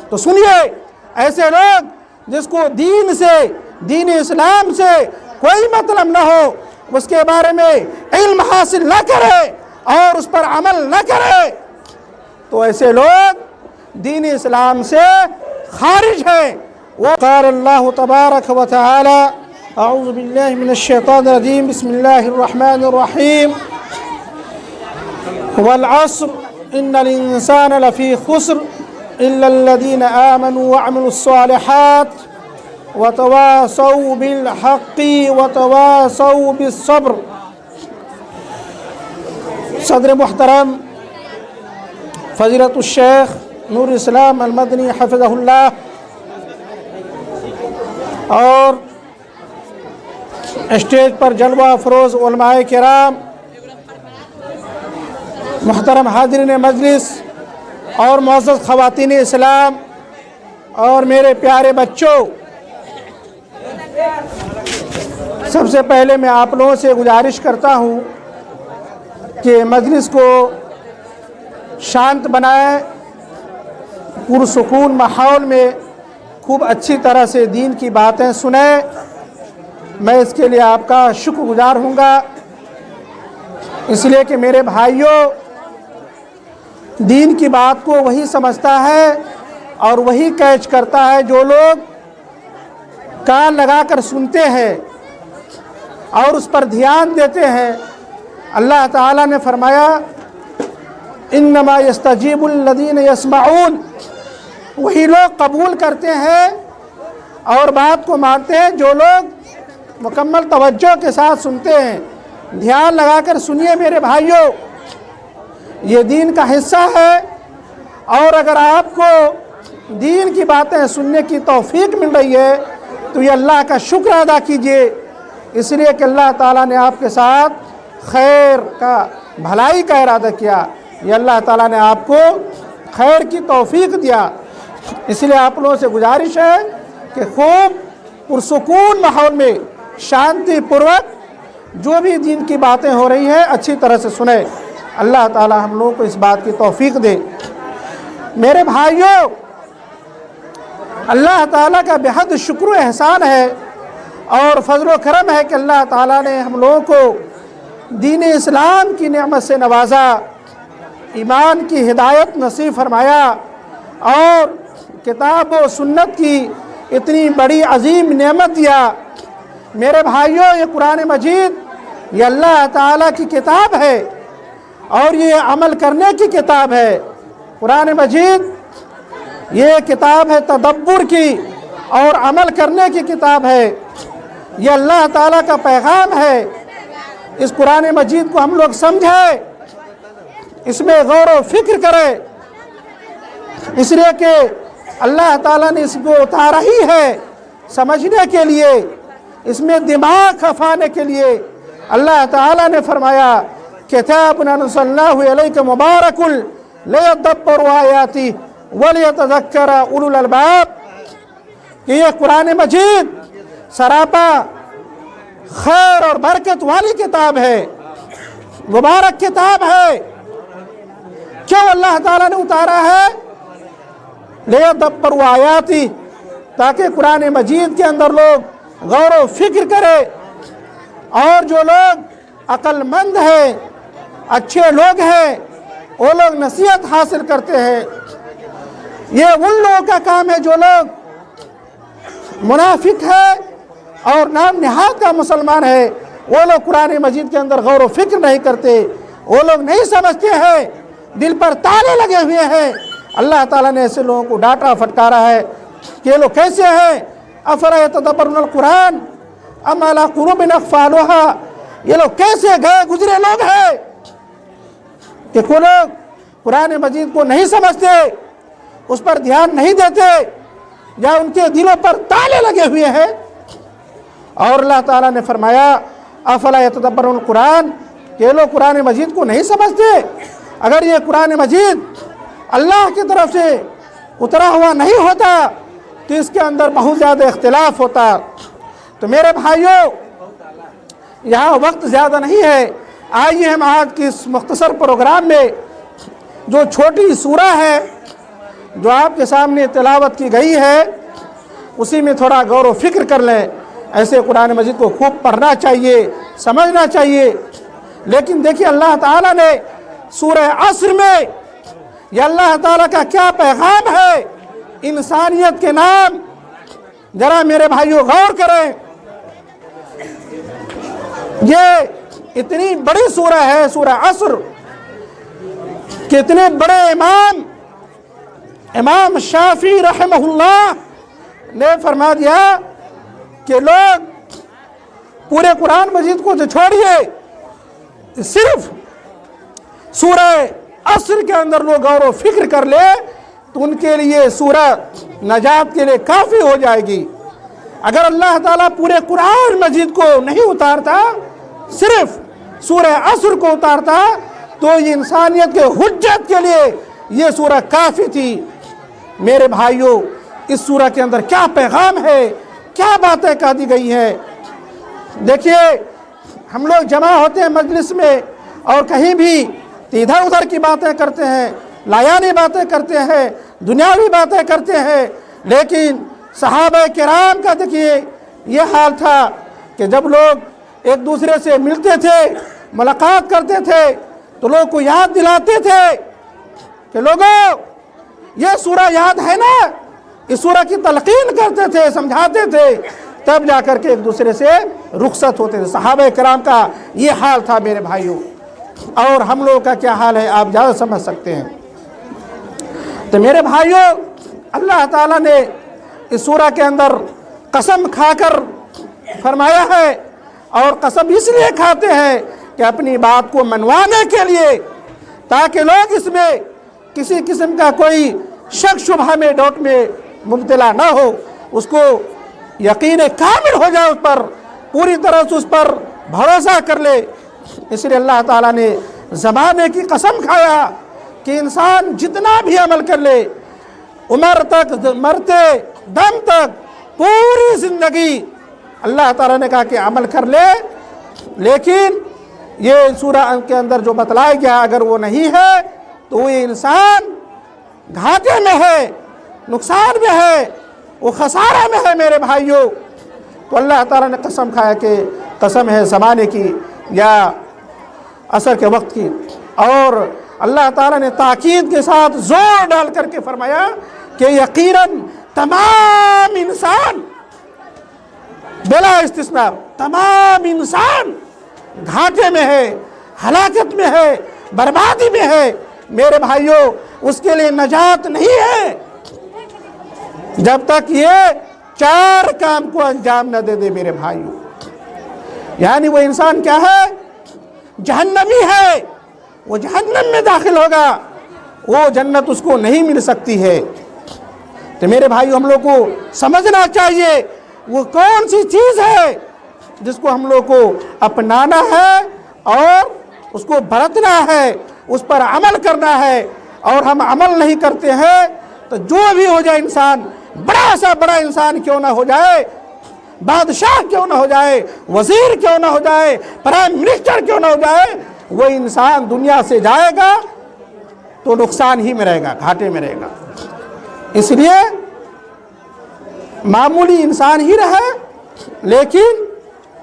تو سنیے، ایسے لوگ جس کو دین سے، دین اسلام سے کوئی مطلب نہ ہو، اس کے بارے میں علم حاصل نہ کرے اور اس پر عمل نہ کرے، تو ایسے لوگ دین اسلام سے خارج ہیں۔ وقال اللہ تبارک و تعالی اعوذ باللہ من الشیطان الرجیم بسم اللہ الرحمن الرحیم والعصر ان الانسان لفی خسر الا الذین آمنوا وعملوا الصالحات وتواصوا بالحق وتواصوا بالصبر۔ صدر محترم فضیلت الشیخ نور اسلام المدنی حفظہ اللہ اور اسٹیج پر جلوہ افروز علماء کرام، محترم حاضرین مجلس اور معزز خواتین اسلام اور میرے پیارے بچوں، سب سے پہلے میں آپ لوگوں سے گزارش کرتا ہوں کہ مجلس کو شانت بنائیں، پرسکون ماحول میں خوب اچھی طرح سے دین کی باتیں سنیں۔ میں اس کے لیے آپ کا شکر گزار ہوں گا، اس لیے کہ میرے بھائیوں، دین کی بات کو وہی سمجھتا ہے اور وہی کیچ کرتا ہے جو لوگ کان لگا کر سنتے ہیں اور اس پر دھیان دیتے ہیں۔ اللہ تعالیٰ نے فرمایا انما یستجیب الذین یسمعون، وہی لوگ قبول کرتے ہیں اور بات کو مانتے ہیں جو لوگ مکمل توجہ کے ساتھ سنتے ہیں۔ دھیان لگا کر سنیے میرے بھائیوں، یہ دین کا حصہ ہے، اور اگر آپ کو دین کی باتیں سننے کی توفیق مل رہی ہے تو یہ اللہ کا شکر ادا کیجئے، اس لیے کہ اللہ تعالیٰ نے آپ کے ساتھ خیر کا، بھلائی کا ارادہ کیا، یہ اللہ تعالیٰ نے آپ کو خیر کی توفیق دیا۔ اس لیے آپ لوگوں سے گزارش ہے کہ خوب پرسکون ماحول میں شانتی پوروک جو بھی دین کی باتیں ہو رہی ہیں اچھی طرح سے سنیں۔ اللہ تعالیٰ ہم لوگوں کو اس بات کی توفیق دے۔ میرے بھائیوں، اللہ تعالیٰ کا بےحد شکر و احسان ہے اور فضل و کرم ہے کہ اللہ تعالیٰ نے ہم لوگوں کو دین اسلام کی نعمت سے نوازا، ایمان کی ہدایت نصیب فرمایا اور کتاب و سنت کی اتنی بڑی عظیم نعمت دیا۔ میرے بھائیوں، یہ قرآن مجید یہ اللہ تعالیٰ کی کتاب ہے اور یہ عمل کرنے کی کتاب ہے۔ قرآن مجید یہ کتاب ہے تدبر کی اور عمل کرنے کی کتاب ہے، یہ اللہ تعالیٰ کا پیغام ہے۔ اس قرآن مجید کو ہم لوگ سمجھیں، اس میں غور و فکر کریں، اس لیے کہ اللہ تعالیٰ نے اس کو اتارا ہی ہے سمجھنے کے لیے، اس میں دماغ کھپانے کے لیے۔ اللہ تعالیٰ نے فرمایا کتاب انزلناہ الیک مبارک لیدبروا آیاتہ ولیتذکر اولو الالباب، کہ یہ قرآن مجید سراپا خیر اور برکت والی کتاب ہے، مبارک کتاب ہے۔ کیوں اللہ تعالیٰ نے اتارا ہے؟ لیدبروا آیاتہ، تاکہ قرآن مجید کے اندر لوگ غور و فکر کرے، اور جو لوگ عقل مند ہیں، اچھے لوگ ہیں، وہ لوگ نصیحت حاصل کرتے ہیں۔ یہ ان لوگوں کا کام ہے جو لوگ منافق ہے اور نام نہاد کا مسلمان ہے، وہ لوگ قرآن مجید کے اندر غور و فکر نہیں کرتے، وہ لوگ نہیں سمجھتے ہیں، دل پر تالے لگے ہوئے ہیں۔ اللہ تعالیٰ نے ایسے لوگوں کو ڈانٹا پھٹکارا ہے کہ یہ لوگ کیسے ہیں، افلا یتدبرون القرآن ام علی قلوب اقفالها، یہ لوگ کیسے گئے گزرے لوگ ہیں کہ کوئی لوگ قرآن مجید کو نہیں سمجھتے، اس پر دھیان نہیں دیتے، یا ان کے دلوں پر تالے لگے ہوئے ہیں۔ اور اللہ تعالیٰ نے فرمایا افلا یتدبرون القرآن، کہ یہ لوگ قرآن مجید کو نہیں سمجھتے۔ اگر یہ قرآن مجید اللہ کی طرف سے اترا ہوا نہیں ہوتا تو اس کے اندر بہت زیادہ اختلاف ہوتا۔ تو میرے بھائیوں، یہاں وقت زیادہ نہیں ہے، آئیے ہم آج کی اس مختصر پروگرام میں جو چھوٹی سورہ ہے جو آپ کے سامنے تلاوت کی گئی ہے اسی میں تھوڑا غور و فکر کر لیں۔ ایسے قرآن مجید کو خوب پڑھنا چاہیے، سمجھنا چاہیے۔ لیکن دیکھیے اللہ تعالیٰ نے سورہ عصر میں یہ اللہ تعالیٰ کا کیا پیغام ہے انسانیت کے نام، ذرا میرے بھائیوں غور کریں۔ یہ اتنی بڑی سورہ ہے سورہ عصر، کتنے بڑے امام شافعی رحمہ اللہ نے فرما دیا کہ لوگ پورے قرآن مجید کو جو چھوڑیے، صرف سورہ عصر کے اندر لوگ غور و فکر کر لے تو ان کے لیے سورہ نجات کے لیے کافی ہو جائے گی۔ اگر اللہ تعالیٰ پورے قرآن مجید کو نہیں اتارتا، صرف سورہ عصر کو اتارتا، تو یہ انسانیت کے حجت کے لیے یہ سورہ کافی تھی۔ میرے بھائیوں، اس سورہ کے اندر کیا پیغام ہے، کیا باتیں کہہ دی گئی ہیں۔ دیکھیے ہم لوگ جمع ہوتے ہیں مجلس میں اور کہیں بھی ادھر ادھر کی باتیں کرتے ہیں، لایانی باتیں کرتے ہیں، دنیاوی باتیں کرتے ہیں، لیکن صحابہ کرام کا دیکھیے یہ حال تھا کہ جب لوگ ایک دوسرے سے ملتے تھے، ملاقات کرتے تھے، تو لوگ کو یاد دلاتے تھے کہ لوگوں یہ سورہ یاد ہے نا، اس سورہ کی تلقین کرتے تھے، سمجھاتے تھے، تب جا کر کے ایک دوسرے سے رخصت ہوتے تھے۔ صحابہ کرام کا یہ حال تھا میرے بھائیوں، اور ہم لوگوں کا کیا حال ہے آپ زیادہ سمجھ سکتے ہیں۔ تو میرے بھائیوں، اللہ تعالیٰ نے اس سورہ کے اندر قسم کھا کر فرمایا ہے، اور قسم اس لیے کھاتے ہیں کہ اپنی بات کو منوانے کے لیے، تاکہ لوگ اس میں کسی قسم کا کوئی شک شبہ میں ڈاؤٹ میں مبتلا نہ ہو، اس کو یقین کامل ہو جائے، اس پر پوری طرح سے اس پر بھروسہ کر لے۔ اس لیے اللہ تعالیٰ نے زمانے کی قسم کھایا کہ انسان جتنا بھی عمل کر لے، عمر تک، مرتے دم تک، پوری زندگی اللہ تعالیٰ نے کہا کہ عمل کر لے، لیکن یہ سورہ کے اندر جو بتلایا گیا اگر وہ نہیں ہے تو وہ انسان گھاٹے میں ہے، نقصان میں ہے، وہ خسارہ میں ہے میرے بھائیوں۔ تو اللہ تعالیٰ نے قسم کھایا کہ قسم ہے زمانے کی یا عصر کے وقت کی، اور اللہ تعالیٰ نے تاکید کے ساتھ زور ڈال کر کے فرمایا کہ یقیناً تمام انسان بلا استثناء، تمام انسان گھاٹے میں ہے، ہلاکت میں ہے، بربادی میں ہے میرے بھائیوں۔ اس کے لیے نجات نہیں ہے جب تک یہ چار کام کو انجام نہ دے دے میرے بھائیوں۔ یعنی وہ انسان کیا ہے؟ جہنمی ہے، وہ جہنم میں داخل ہوگا، وہ جنت اس کو نہیں مل سکتی ہے۔ تو میرے بھائیوں، ہم لوگ کو سمجھنا چاہیے وہ کون سی چیز ہے جس کو ہم لوگ کو اپنانا ہے اور اس کو برتنا ہے، اس پر عمل کرنا ہے۔ اور ہم عمل نہیں کرتے ہیں تو جو بھی ہو جائے انسان، بڑا سا بڑا انسان کیوں نہ ہو جائے، بادشاہ کیوں نہ ہو جائے، وزیر کیوں نہ ہو جائے، پرائم منسٹر کیوں نہ ہو جائے، وہ انسان دنیا سے جائے گا تو نقصان ہی میں رہے گا، گھاٹے میں رہے گا۔ اس لیے معمولی انسان ہی رہے لیکن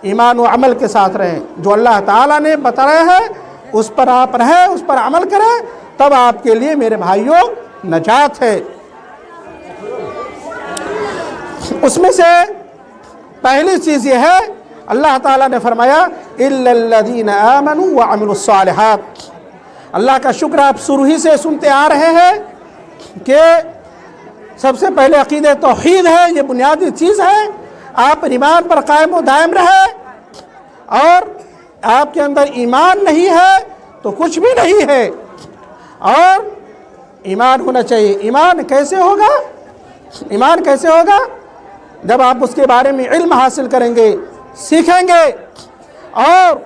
ایمان و عمل کے ساتھ رہیں، جو اللہ تعالیٰ نے بتایا ہے اس پر آپ رہیں، اس پر عمل کریں، تب آپ کے لیے میرے بھائیوں نجات ہے۔ اس میں سے پہلی چیز یہ ہے، اللہ تعالیٰ نے فرمایا إِلَّا الَّذِينَ آمَنُوا وَعَمِلُوا الصَّالِحَاتِ۔ اللہ کا شکر آپ شروع ہی سے سنتے آ رہے ہیں کہ سب سے پہلے عقیدہ توحید ہے، یہ بنیادی چیز ہے۔ آپ ایمان پر قائم و دائم رہے، اور آپ کے اندر ایمان نہیں ہے تو کچھ بھی نہیں ہے، اور ایمان ہونا چاہیے۔ ایمان کیسے ہوگا؟ ایمان کیسے ہوگا؟ جب آپ اس کے بارے میں علم حاصل کریں گے، سیکھیں گے، اور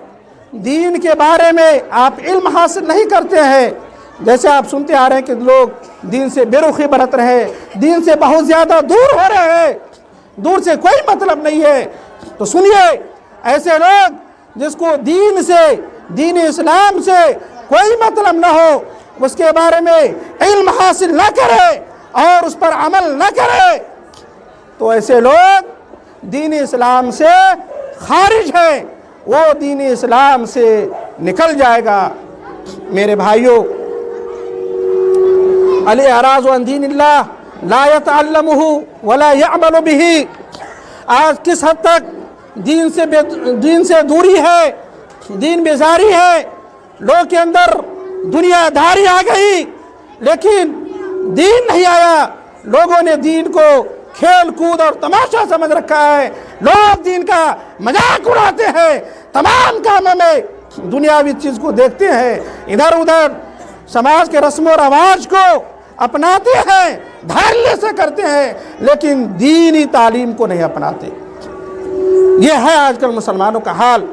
دین کے بارے میں آپ علم حاصل نہیں کرتے ہیں، جیسے آپ سنتے آ رہے ہیں کہ لوگ دین سے بے رخی برت رہے ہیں، دین سے بہت زیادہ دور ہو رہے ہیں، دور سے کوئی مطلب نہیں ہے، تو سنیے ایسے لوگ جس کو دین سے، دین اسلام سے کوئی مطلب نہ ہو، اس کے بارے میں علم حاصل نہ کرے، اور اس پر عمل نہ کرے تو ایسے لوگ دین اسلام سے خارج ہیں، وہ دین اسلام سے نکل جائے گا۔ میرے بھائیوں، الاعراض عن دین اللہ لا يتعلمه ولا يعمل به، آج کس حد تک دین سے دوری ہے، دین بیزاری ہے، لوگ کے اندر دنیا داری آ گئی لیکن دین نہیں آیا۔ لوگوں نے دین کو کھیل کود اور تماشا سمجھ رکھا ہے، لوگ دین کا مذاق اڑاتے ہیں، تمام کاموں میں دنیاوی چیز کو دیکھتے ہیں، ادھر ادھر سماج کے رسم و رواج کو اپناتے ہیں، دھڑلے سے کرتے ہیں، لیکن دینی تعلیم کو نہیں اپناتے۔ یہ ہے آج کل مسلمانوں کا حال،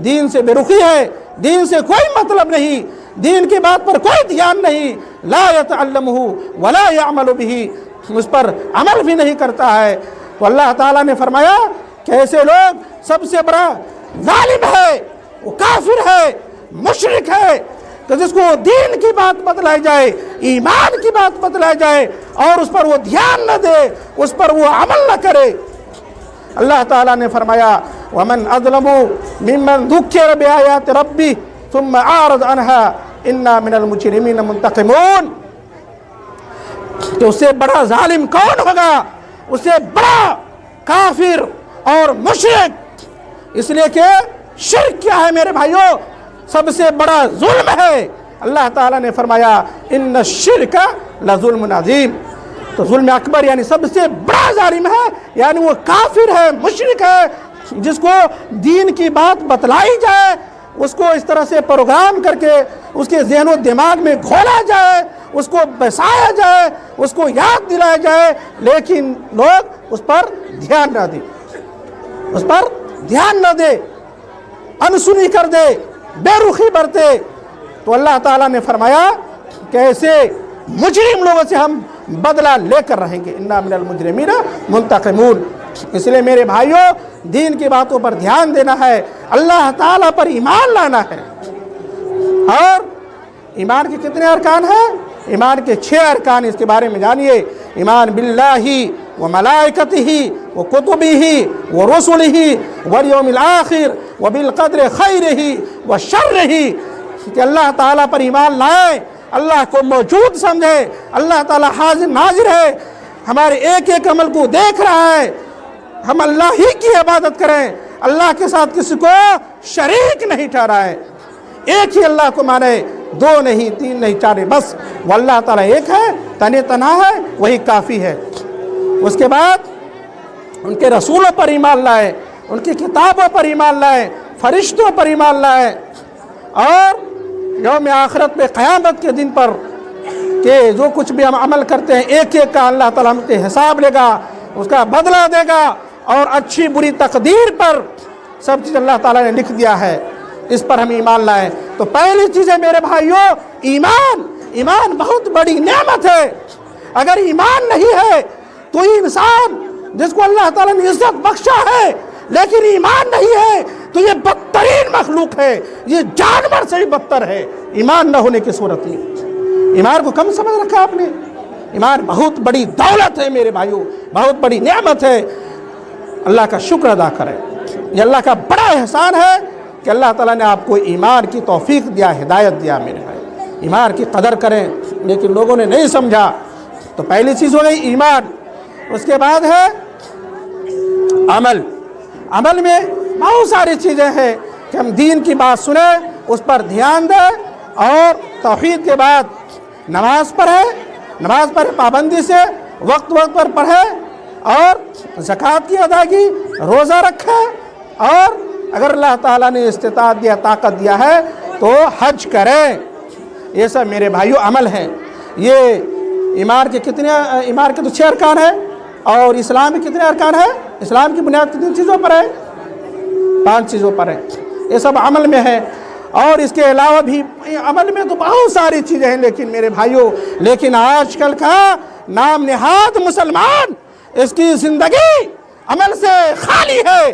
دین سے بے رخی ہے، دین سے کوئی مطلب نہیں، دین کی بات پر کوئی دھیان نہیں، لا يتعلمہ ولا يعمل بہ، اس پر عمل بھی نہیں کرتا ہے۔ تو اللہ تعالیٰ نے فرمایا کہ ایسے لوگ سب سے بڑا ظالم ہے، وہ کافر ہے، مشرک ہے، کہ جس کو دین کی بات بتلائی جائے، ایمان کی بات بتلائی جائے اور اس پر وہ دھیان نہ دے، اس پر وہ عمل نہ کرے۔ اللہ تعالیٰ نے فرمایا وَمَنْ أَظْلَمُ مِمَّنْ ذُكِّرَ بِآيَاتِ رَبِّهِ ثُمَّ أَعْرَضَ عَنْهَا إِنَّا مِنَ الْمُجْرِمِينَ مُنْتَقِمُونَ، کہ اس سے بڑا ظالم کون ہوگا، اس سے بڑا کافر اور مشرک، اس لیے کہ شرک کیا ہے میرے بھائیوں، سب سے بڑا ظلم ہے۔ اللہ تعالیٰ نے فرمایا ان الشرک لظلم عظیم، تو ظلم اکبر یعنی سب سے بڑا ظالم ہے، یعنی وہ کافر ہے، مشرک ہے، جس کو دین کی بات بتلائی جائے، اس کو اس طرح سے پروگرام کر کے اس کے ذہن و دماغ میں گھولا جائے، اس کو بسایا جائے، اس کو یاد دلایا جائے، لیکن لوگ اس پر دھیان نہ دیں، اس پر دھیان نہ دے، انسنی کر دے، بے رخی برتے، تو اللہ تعالیٰ نے فرمایا کہ ایسے مجرم لوگوں سے ہم بدلہ لے کر رہیں گے، انا من المجرمین منتقمون۔ اس لیے میرے بھائیوں، دین کی باتوں پر دھیان دینا ہے، اللہ تعالیٰ پر ایمان لانا ہے۔ اور ایمان کے کتنے ارکان ہیں؟ ایمان کے 6 ارکان، اس کے بارے میں جانیے۔ ایمان باللہ وملائکتہ وکتبہ ورسلہ والیوم الآخر وبالقدر خیرہ وشرہ، کہ اللہ تعالیٰ پر ایمان لائیں، اللہ کو موجود سمجھے، اللہ تعالیٰ حاضر ناظر ہے، ہمارے ایک ایک عمل کو دیکھ رہا ہے، ہم اللہ ہی کی عبادت کریں، اللہ کے ساتھ کسی کو شریک نہیں ٹھہرائے، ایک ہی اللہ کو مانے، 2 نہیں، 3 نہیں، 4 نہیں، بس وہ اللہ تعالیٰ ایک ہے، تنہا تنہا ہے، وہی کافی ہے۔ اس کے بعد ان کے رسولوں پر ایمان لائے، ان کی کتابوں پر ایمان لائے، فرشتوں پر ایمان لائے، اور یوم آخرت پہ قیامت کے دن پر کہ جو کچھ بھی ہم عمل کرتے ہیں ایک ایک کا اللہ تعالیٰ ہم سے حساب لے گا، اس کا بدلہ دے گا، اور اچھی بری تقدیر پر سب چیز اللہ تعالیٰ نے لکھ دیا ہے، اس پر ہم ایمان لائیں۔ تو پہلی چیز ہے میرے بھائیوں ایمان۔ ایمان بہت بڑی نعمت ہے، اگر ایمان نہیں ہے تو یہ انسان جس کو اللہ تعالیٰ نے عزت بخشا ہے لیکن ایمان نہیں ہے تو یہ بدترین مخلوق ہے، یہ جانور سے ہی بدتر ہے ایمان نہ ہونے کی صورت میں۔ ایمان کو کم سمجھ رکھا آپ نے؟ ایمان بہت بڑی دولت ہے میرے بھائیوں، بہت بڑی نعمت ہے، اللہ کا شکر ادا کریں۔ یہ اللہ کا بڑا احسان ہے کہ اللہ تعالیٰ نے آپ کو ایمان کی توفیق دیا، ہدایت دیا میرے بھائی، ایمان کی قدر کریں، لیکن لوگوں نے نہیں سمجھا۔ تو پہلی چیز ہو گئی ایمان، اس کے بعد ہے عمل۔ عمل میں بہت ساری چیزیں ہیں کہ ہم دین کی بات سنیں، اس پر دھیان دیں، اور توحید کے بعد نماز پڑھیں، نماز پر پابندی سے وقت پر پڑھیں، اور زکوٰۃ کی ادائیگی، روزہ رکھیں، اور اگر اللہ تعالیٰ نے استطاعت دیا، طاقت دیا ہے تو حج کریں۔ یہ سب میرے بھائیوں عمل ہیں۔ یہ ایمان کے تو 6 ارکان ہیں، اور اسلام کے کتنے ارکان ہیں؟ اسلام کی بنیاد کتنی چیزوں پر ہے؟ 5 چیزوں پر ہے، یہ سب عمل میں ہے۔ اور اس کے علاوہ بھی عمل میں تو بہت ساری چیزیں ہیں، لیکن میرے بھائیوں، لیکن آج کل کا نام نہاد مسلمان، اس کی زندگی عمل سے خالی ہے،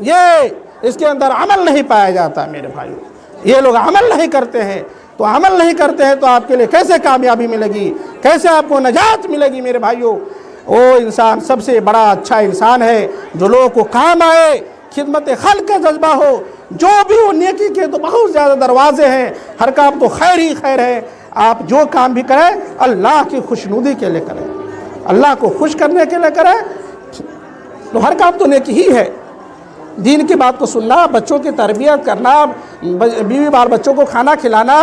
یہ اس کے اندر عمل نہیں پایا جاتا میرے بھائیوں، یہ لوگ عمل نہیں کرتے ہیں۔ تو عمل نہیں کرتے ہیں تو آپ کے لیے کیسے کامیابی ملے گی، کیسے آپ کو نجات ملے گی میرے بھائیوں؟ وہ انسان سب سے بڑا اچھا انسان ہے جو لوگوں کو کام آئے، خدمت خلق کا جذبہ ہو، جو بھی ہو نیکی کے تو بہت زیادہ دروازے ہیں، ہر کام تو خیر ہی خیر ہے۔ آپ جو کام بھی کریں اللہ کی خوشنودی کے لیے کریں، اللہ کو خوش کرنے کے لیے کریں، تو ہر کام تو نیکی ہی ہے۔ دین کی بات کو سننا، بچوں کی تربیت کرنا، بیوی بال بچوں کو کھانا کھلانا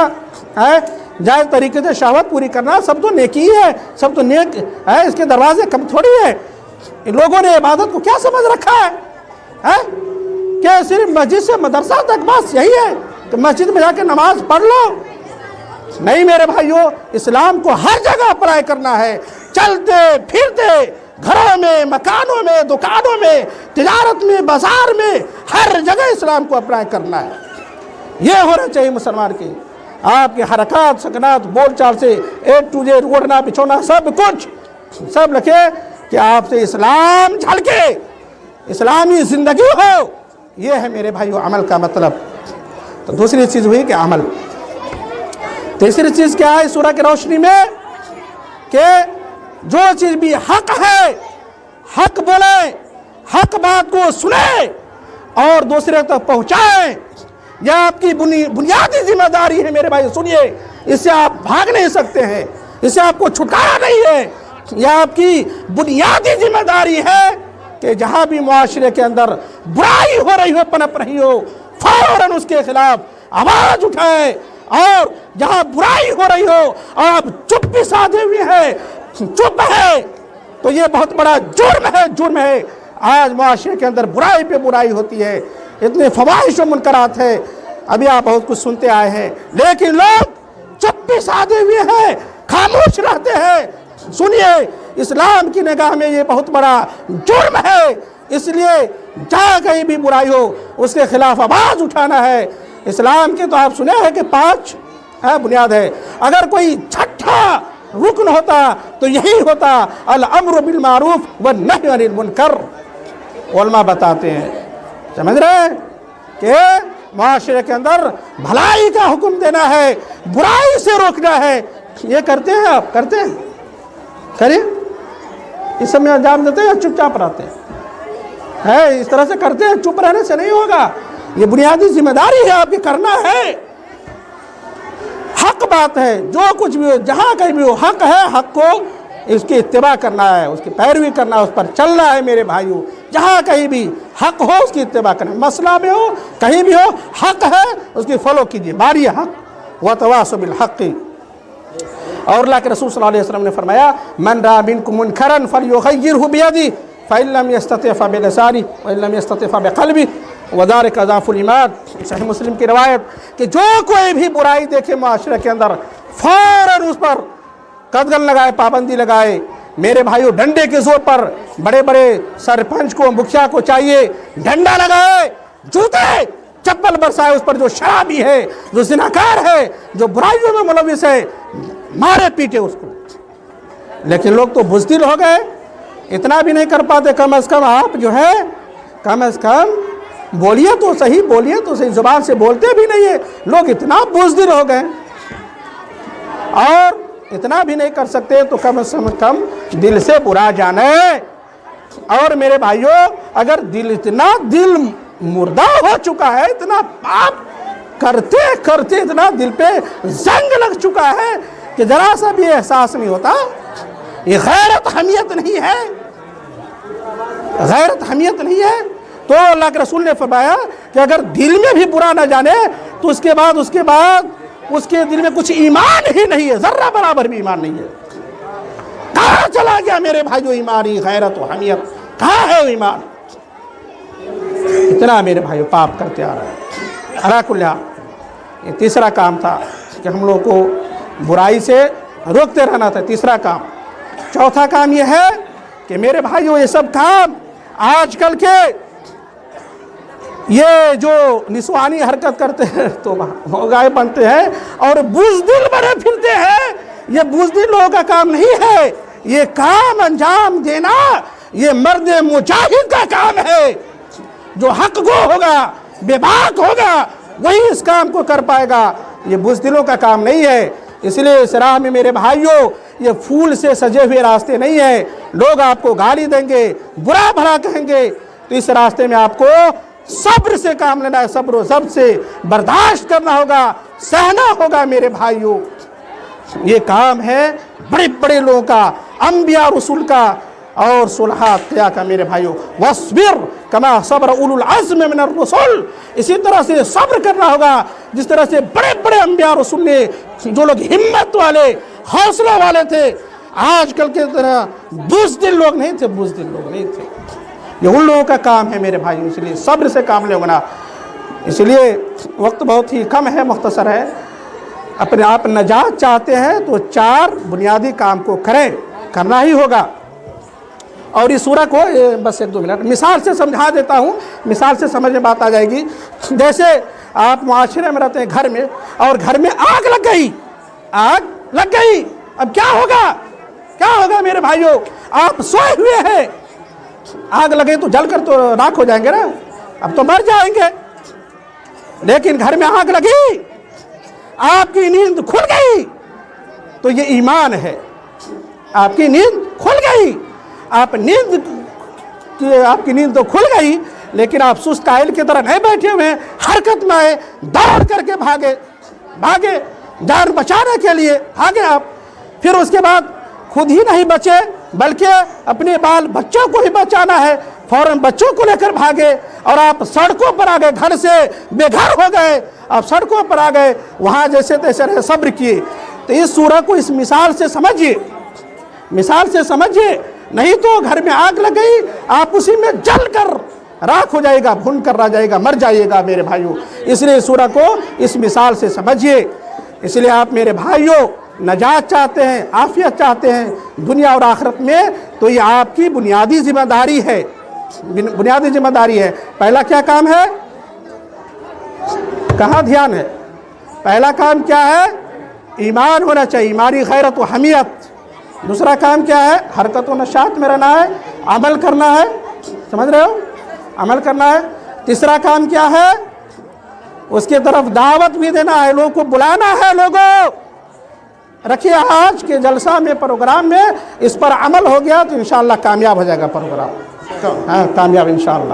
ہے، جائز طریقے سے شہوت پوری کرنا، سب تو نیکی ہی ہے، سب تو نیک ہے، اس کے دروازے کم تھوڑی ہے۔ لوگوں نے عبادت کو کیا سمجھ رکھا ہے کہ صرف مسجد سے مدرسہ تک بس یہی ہے کہ مسجد میں جا کے نماز پڑھ لو؟ نہیں میرے بھائیوں، اسلام کو ہر جگہ اپلائی کرنا ہے، چلتے پھرتے گھروں میں، مکانوں میں، دکانوں میں، تجارت میں، بازار میں، ہر جگہ اسلام کو اپلائی کرنا ہے۔ یہ ہونا چاہیے مسلمان کی۔ آپ کی حرکات سکنات بول چال سے A to Z، اڑنا بچھونا سب کچھ سب لکھے کہ آپ سے اسلام جھلکے، اسلامی زندگی ہو۔ یہ ہے میرے بھائیو عمل کا مطلب۔ تو دوسری چیز ہوئی کہ عمل۔ تیسری چیز کیا ہے سورہ کی روشنی میں؟ کہ جو چیز بھی حق ہے حق بولیں، حق بات کو سنیں اور دوسرے تک پہنچائیں۔ یہ آپ کی بنیادی ذمہ داری ہے میرے بھائی، سنیے، اس سے آپ بھاگ نہیں سکتے ہیں، اس سے آپ کو چھٹکارا نہیں ہے۔ یہ آپ کی بنیادی ذمہ داری ہے کہ جہاں بھی معاشرے کے اندر برائی ہو رہی ہو، پنپ رہی ہو، فوراً اس کے خلاف آواز اٹھائیں، اور جہاں برائی ہو رہی ہو آپ چپ بھی سادھے ہوئے ہیں، چپ ہے تو یہ بہت بڑا جرم ہے۔ آج معاشرے کے اندر برائی پہ برائی ہوتی ہے، اتنے فواحش و منکرات ہے، ابھی آپ بہت کچھ سنتے آئے ہیں، لیکن لوگ چپ بھی سادھے ہوئے ہیں، خاموش رہتے ہیں۔ سنیے، اسلام کی نگاہ میں یہ بہت بڑا جرم ہے، اس لیے جہاں کہیں بھی برائی ہو اس کے خلاف آواز اٹھانا ہے۔ اسلام کے تو آپ سنے ہیں کہ 5 بنیاد ہے، اگر کوئی چھٹا رکن ہوتا تو یہی ہوتا الامر بالمعروف والنہی عن المنکر۔ علماء بتاتے ہیں، سمجھ رہے ہیں کہ معاشرے کے اندر بھلائی کا حکم دینا ہے، برائی سے روکنا ہے۔ یہ کرتے ہیں آپ؟ کرتے ہیں؟ کریے، اس سب میں انجام دیتے ہیں یا چپ چاپ رہتے ہیں؟ اس طرح سے کرتے ہیں، چپ رہنے سے نہیں ہوگا، یہ بنیادی ذمہ داری ہے آپ کی، کرنا ہے۔ حق بات ہے، جو کچھ بھی ہو، جہاں کہیں بھی ہو، حق ہے، حق کو اس کی اتباع کرنا ہے، اس کی پیروی کرنا ہے، اس پر چلنا ہے میرے بھائیوں۔ جہاں کہیں بھی حق ہو اس کی اتباع کرنا ہے، مسئلہ میں ہو کہیں بھی ہو، حق ہے اس کی فالو کیجیے، ماری حق وتواصوا بالحق۔ اور اللہ کے رسول صلی اللہ علیہ وسلم نے فرمایا من رأى منکم منکرا فلیغیرہ بیدہ فإن لم یستطع فبلسانہ وإن لم یستطع فبقلبہ وذلک اضعف الایمان۔ صحیح مسلم کی روایت کہ جو کوئی بھی برائی دیکھے معاشرے کے اندر فوراً اس پر قدغن لگائے، پابندی لگائے۔ میرے بھائیوں، ڈنڈے کے زور پر بڑے بڑے سرپنچ کو، مکھیا کو چاہیے ڈنڈا لگائے، جوتے چپل برسائے اس پر، جو شرابی ہے، جو زناکار ہے، جو برائیوں میں ملوث ہے، مارے پیٹے اس کو۔ لیکن لوگ تو بزدل ہو گئے، اتنا بھی نہیں کر پاتے۔ کم از کم آپ جو ہے کم از کم بولیے تو صحیح، بولیے تو صحیح، زبان سے بولتے بھی نہیں ہے، لوگ اتنا بزدل ہو گئے۔ اور اتنا بھی نہیں کر سکتے تو کم از کم دل سے برا جانے۔ اور میرے بھائیوں، اگر اتنا دل مردہ ہو چکا ہے، اتنا پاپ کرتے کرتے اتنا دل پہ زنگ لگ چکا ہے کہ ذرا سا بھی احساس نہیں ہوتا، یہ غیرت حمیت نہیں ہے، غیرت حمیت نہیں ہے۔ تو اللہ کے رسول نے فرمایا کہ اگر دل میں بھی برا نہ جانے تو اس کے بعد اس کے دل میں کچھ ایمان ہی نہیں ہے، ذرہ برابر بھی ایمان نہیں ہے۔ کہاں چلا گیا میرے بھائیو ایمانی غیرت و حمیت؟ کہاں ہے ایمان؟ اتنا میرے بھائیو پاپ کرتے آ رہا ہے۔ علی کل حال، یہ تیسرا کام تھا کہ ہم لوگ کو برائی سے روکتے رہنا تھا، تیسرا کام۔ چوتھا کام یہ ہے کہ میرے بھائیو یہ سب کام آج کل کے یہ جو نسوانی حرکت کرتے ہیں تو گائے بنتے ہیں اور بزدل بنے پھرتے ہیں، یہ بزدل لوگوں کا کام نہیں ہے، یہ کام انجام دینا یہ مرد مجاہد کا کام ہے۔ جو حق گو ہوگا، بے باک ہوگا، وہی اس کام کو کر پائے گا۔ یہ بزدلوں کا کام نہیں ہے۔ اس لیے اس راہ میں میرے بھائیوں یہ پھول سے سجے ہوئے راستے نہیں ہیں۔ لوگ آپ کو گالی دیں گے، برا بھلا کہیں گے، تو اس راستے میں آپ کو صبر سے کام لینا ہے، صبر و ضبط سے برداشت کرنا ہوگا، سہنا ہوگا میرے بھائیوں۔ یہ کام ہے بڑے بڑے لوگوں کا، انبیاء رسول کا اور صلحاء اتقیاء کا میرے بھائیوں۔ وَاصْبِرْ كَمَا صَبَرَ أُولُو الْعَزْمِ مِنَ الرُّسُلِ، اسی طرح سے صبر کرنا ہوگا جس طرح سے بڑے بڑے انبیاء رسول نے، جو لوگ ہمت والے، حوصلہ والے تھے، آج کل کے طرح بزدل لوگ نہیں تھے، بزدل لوگ نہیں تھے۔ یہ ان لوگوں کا کام ہے میرے بھائیوں، اس لیے صبر سے کام لے ہونا۔ اس لیے وقت بہت ہی کم ہے، مختصر ہے۔ اپنے آپ نجات چاہتے ہیں تو 4 بنیادی کام کو کرنا ہی ہوگا۔ اور اس سورہ کو بس 1-2 منٹ مثال سے سمجھا دیتا ہوں، مثال سے سمجھ میں بات آ جائے گی۔ جیسے آپ معاشرے میں رہتے ہیں، گھر میں، اور گھر میں آگ لگ گئی، اب کیا ہوگا میرے بھائیوں؟ آپ سوئے ہوئے ہیں، آگ لگے تو جل کر تو راکھ ہو جائیں گے نا، اب تو مر جائیں گے۔ لیکن گھر میں آگ لگی، آپ کی نیند کھل گئی، تو یہ ایمان ہے۔ آپ کی نیند کھل گئی، آپ کی نیند تو کھل گئی، لیکن آپ سست قائل کی طرح نہیں بیٹھے ہوئے ہیں، حرکت میں آئے، دوڑ کر کے بھاگے جان بچانے کے لیے بھاگے آپ۔ پھر اس کے بعد خود ہی نہیں بچے بلکہ اپنے بال بچوں کو ہی بچانا ہے، فوراً بچوں کو لے کر بھاگے، اور آپ سڑکوں پر آ گئے، گھر سے بے گھر ہو گئے، آپ سڑکوں پر آ گئے، وہاں جیسے تیسے رہے، صبر کیے۔ تو اس سورہ کو اس مثال سے سمجھیے، نہیں تو گھر میں آگ لگ گئی، آپ اسی میں جل کر راکھ ہو جائے گا، بھن کر رہ جائے گا، مر جائیے گا میرے بھائیوں۔ اس لیے سورہ کو اس مثال سے سمجھیے۔ اس لیے آپ میرے بھائیوں نجات چاہتے ہیں، عافیت چاہتے ہیں دنیا اور آخرت میں، تو یہ آپ کی بنیادی ذمہ داری ہے۔ پہلا کیا کام ہے؟ کہاں دھیان ہے؟ پہلا کام کیا ہے؟ ایمان ہونا چاہیے، ایمانی غیرت و حمیت۔ دوسرا کام کیا ہے؟ حرکت و نشاط میں رہنا ہے، عمل کرنا ہے، سمجھ رہے ہو؟ عمل کرنا ہے۔ تیسرا کام کیا ہے؟ اس کی طرف دعوت بھی دینا ہے، لوگوں کو بلانا ہے۔ لوگوں رکھیے، آج کے جلسہ میں، پروگرام میں اس پر عمل ہو گیا تو انشاءاللہ کامیاب ہو جائے گا پروگرام، کامیاب انشاءاللہ۔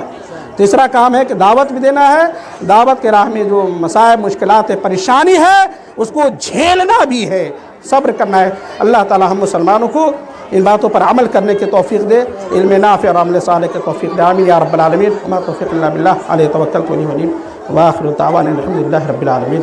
تیسرا کام ہے کہ دعوت بھی دینا ہے، دعوت کے راہ میں جو مسائل، مشکلات ہے، پریشانی ہے، اس کو جھیلنا بھی ہے، صبر کرنا ہے۔ اللہ تعالی ہم مسلمانوں کو ان باتوں پر عمل کرنے کی توفیق دے، علم نافع اور عمل صالح کی توفیق دے، آمین یا رب العالمین۔ وما توفیق الا باللہ، علیہ توکلت و الیہ انیب، وآخر دعوانا الحمد للہ رب العالمین۔